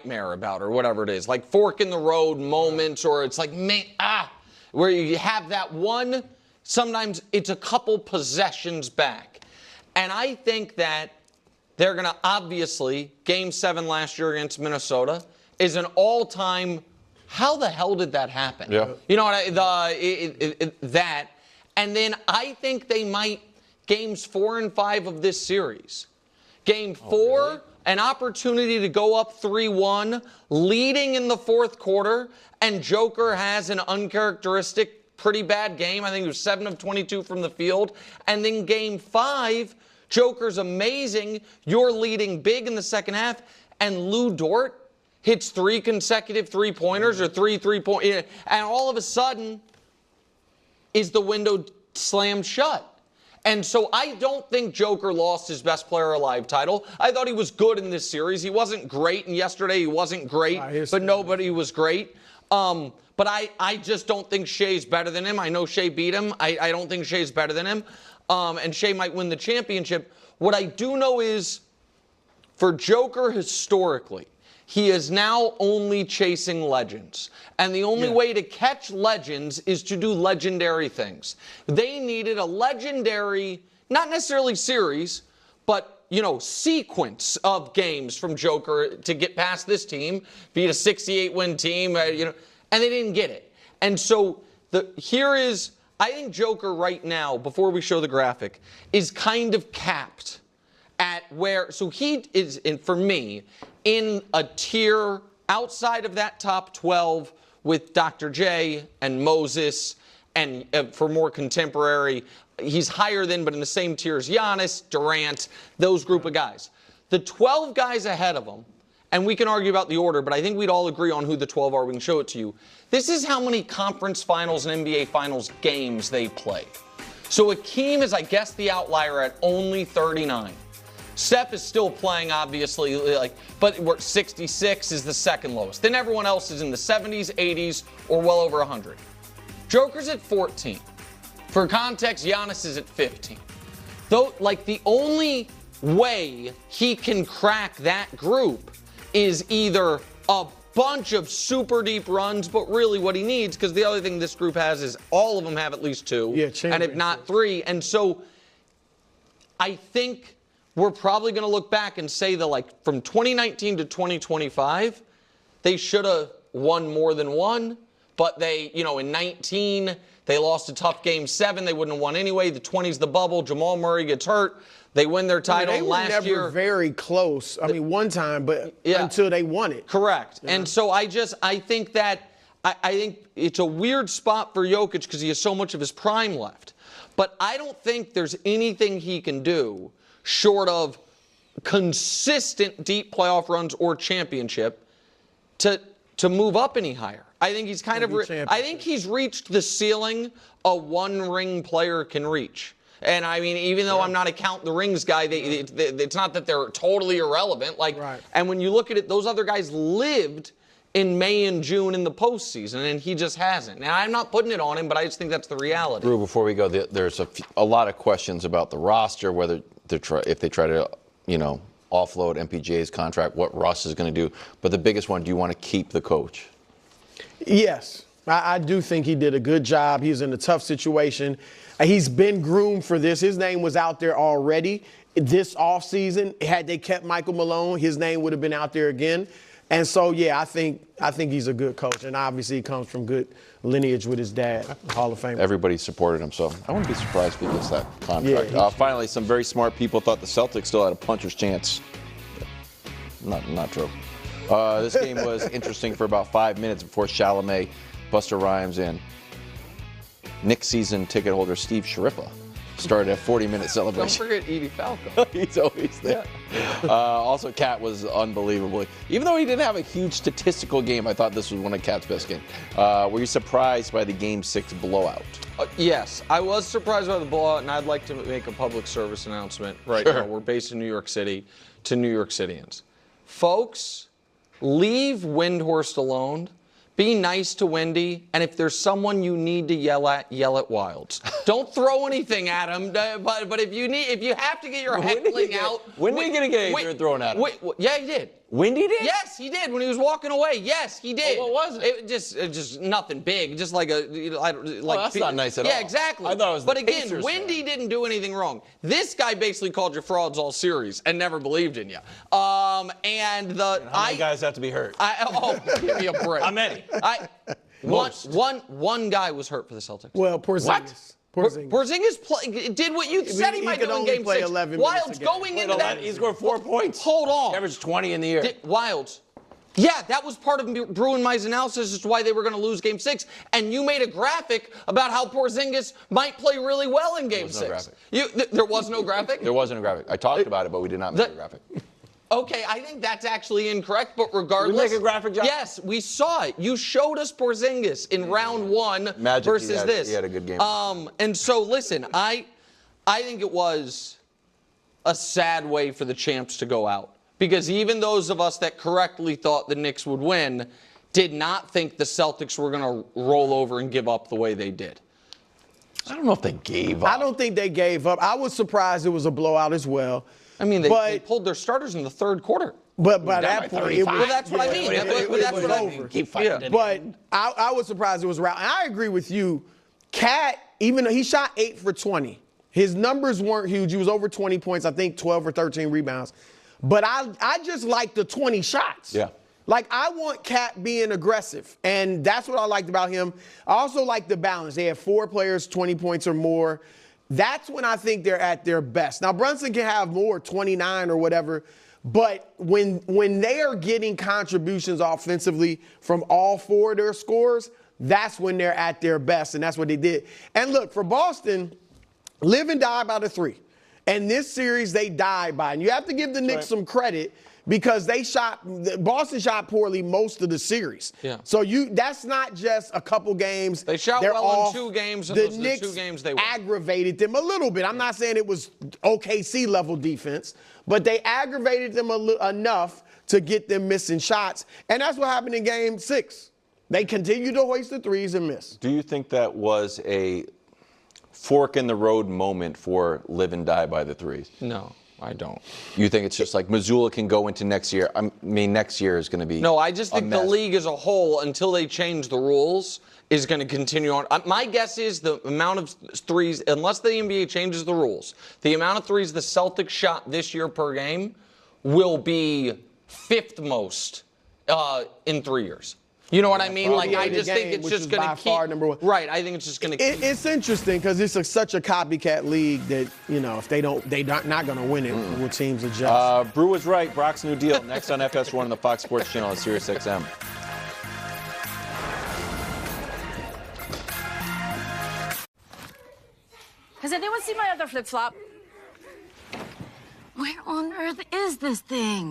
nightmare about or whatever it is, like fork in the road moments, or it's like, where you have that one, sometimes it's a couple possessions back. And I think that they're going to obviously, Game 7 last year against Minnesota is an all-time, how the hell did that happen? Yeah. You know what, that. And then I think they might, Games 4 and 5 of this series. Game 4, really? An opportunity to go up 3-1, leading in the fourth quarter, and Joker has an uncharacteristic, pretty bad game. I think it was 7 of 22 from the field. And then Game 5, Joker's amazing. You're leading big in the second half, and Lou Dort hits 3 consecutive three-pointers or 3 3-point, and all of a sudden is the window slammed shut. And so I don't think Joker lost his best player alive title. I thought he was good in this series. He wasn't great, and yesterday he wasn't great, but nobody was great. But I just don't think Shea's better than him. I know Shea beat him. I don't think Shea's better than him. And Shea might win the championship. What I do know is, for Joker historically, he is now only chasing legends. And the only way to catch legends is to do legendary things. They needed a legendary, not necessarily series, but, sequence of games from Joker to get past this team, beat a 68-win team, and they didn't get it. And so I think Joker right now, before we show the graphic, is kind of capped at where, so he is, for me, in a tier outside of that top 12 with Dr. J and Moses, and for more contemporary, he's higher than, but in the same tier as Giannis, Durant, those group of guys. The 12 guys ahead of him, and we can argue about the order, but I think we'd all agree on who the 12 are. We can show it to you. This is how many conference finals and NBA finals games they play. So Akeem is, I guess, the outlier at only 39. Steph is still playing, obviously, but 66 is the second lowest. Then everyone else is in the 70s, 80s, or well over 100. Joker's at 14. For context, Giannis is at 15. Though, the only way he can crack that group is either a bunch of super deep runs, but really what he needs, because the other thing this group has is all of them have at least 2, and if not 3. And so I think we're probably going to look back and say that, from 2019 to 2025, they should have won more than one. But they, in 19, they lost a tough Game 7. They wouldn't have won anyway. The 20's the bubble. Jamal Murray gets hurt. They win their title last year. They were never very close. One time, but until they won it. Correct. Yeah. And so I think that I think it's a weird spot for Jokic because he has so much of his prime left. But I don't think there's anything he can do short of consistent deep playoff runs or championship to move up any higher. I think he's I think he's reached the ceiling a one-ring player can reach. And I mean, even though I'm not a count the rings guy, it's not that they're totally irrelevant. And when you look at it, those other guys lived in May and June in the postseason, and he just hasn't. Now, I'm not putting it on him, but I just think that's the reality. Drew, before we go, there's a lot of questions about the roster, whether if they try to, offload MPJ's contract, what Russ is going to do. But the biggest one, do you want to keep the coach? Yes. I do think he did a good job. He's in a tough situation. He's been groomed for this. His name was out there already this offseason. Had they kept Michael Malone, his name would have been out there again. And so, I think he's a good coach. And obviously he comes from good lineage with his dad, Hall of Famer. Everybody supported him, so I wouldn't be surprised if he gets that contract. Finally, some very smart people thought the Celtics still had a puncher's chance. Not true. This game was interesting for about 5 minutes before Chalamet, Busta Rhymes, and Knicks season ticket holder Steve Shariffa started a 40-minute celebration. Don't forget Edie Falco. He's always there. Yeah. Also, Cat was unbelievably. Even though he didn't have a huge statistical game, I thought this was one of Cat's best games. Were you surprised by the Game 6 blowout? Yes, I was surprised by the blowout, and I'd like to make a public service announcement right now. We're based in New York City to New York Cityans. Folks, leave Windhorst alone. Be nice to Wendy, and if there's someone you need to yell at Wilds. Don't throw anything at him. But if you have to get your heckling out. When did he get engaged thrown at him? Yeah, he did. Wendy did? Yes, he did. When he was walking away, yes, he did. Well, what was it? It just nothing big, just like that's not nice at all. Yeah, exactly. I thought it was But the again, Pacers Wendy didn't do anything wrong. This guy basically called you frauds all series and never believed in you. How many guys have to be hurt? Give me a break. How many? One guy was hurt for the Celtics. Well, Porzingis. Porzingis did what you said he might do in Game 6. Wilds going into that. He scored 4 points. Hold on. He averaged 20 in the year. Wilds. Yeah, that was part of Brew and Mai's analysis as to why they were going to lose Game 6. And you made a graphic about how Porzingis might play really well in Game 6. There was no graphic? There wasn't a graphic. I talked about it, but we did not make a graphic. Okay, I think that's actually incorrect, but regardless. We make a graphic, John? Yes, we saw it. You showed us Porzingis in round 1 versus this. He had a good game. And so, listen, I think it was a sad way for the champs to go out. Because even those of us that correctly thought the Knicks would win did not think the Celtics were going to roll over and give up the way they did. I don't know if they gave up. I don't think they gave up. I was surprised it was a blowout as well. I mean, they pulled their starters in the third quarter. But by that point, it was, well, that's what I mean. It was over. Keep fighting. Yeah. But I was surprised it was round. And I agree with you. Cat, even though he shot 8 for 20, his numbers weren't huge. He was over 20 points, I think 12 or 13 rebounds. But I just like the 20 shots. Yeah. Like, I want Cat being aggressive, and that's what I liked about him. I also like the balance. They have 4 players, 20 points or more. That's when I think they're at their best. Now, Brunson can have more, 29 or whatever, but when they are getting contributions offensively from all 4 of their scorers, that's when they're at their best, and that's what they did. And look, for Boston, live and die by the 3. And this series, they died by. And you have to give the Knicks some credit because Boston shot poorly most of the series. Yeah. So that's not just a couple games. They shot well in 2 games, and those are the 2 games they won. Aggravated them a little bit. I'm not saying it was OKC level defense, but they aggravated them enough to get them missing shots. And that's what happened in Game 6. They continued to hoist the threes and miss. Do you think that was a fork in the road moment for live and die by the threes? No, I don't. You think it's just like Missoula can go into next year? I mean, next year is going to be No, I just think the league as a whole, until they change the rules, is going to continue on. My guess is the amount of threes, unless the NBA changes the rules, the amount of threes the Celtics shot this year per game will be 5th most in 3 years. You know what I mean? Like, I just think it's just going to keep. Number 1. Right. I think it's just going to keep. It's interesting because it's such a copycat league that, if they're not going to win it when teams adjust. Brew was right. Brock's new deal. Next on FS1 on the Fox Sports Channel on Sirius XM. Has anyone seen my other flip-flop? Where on earth is this thing?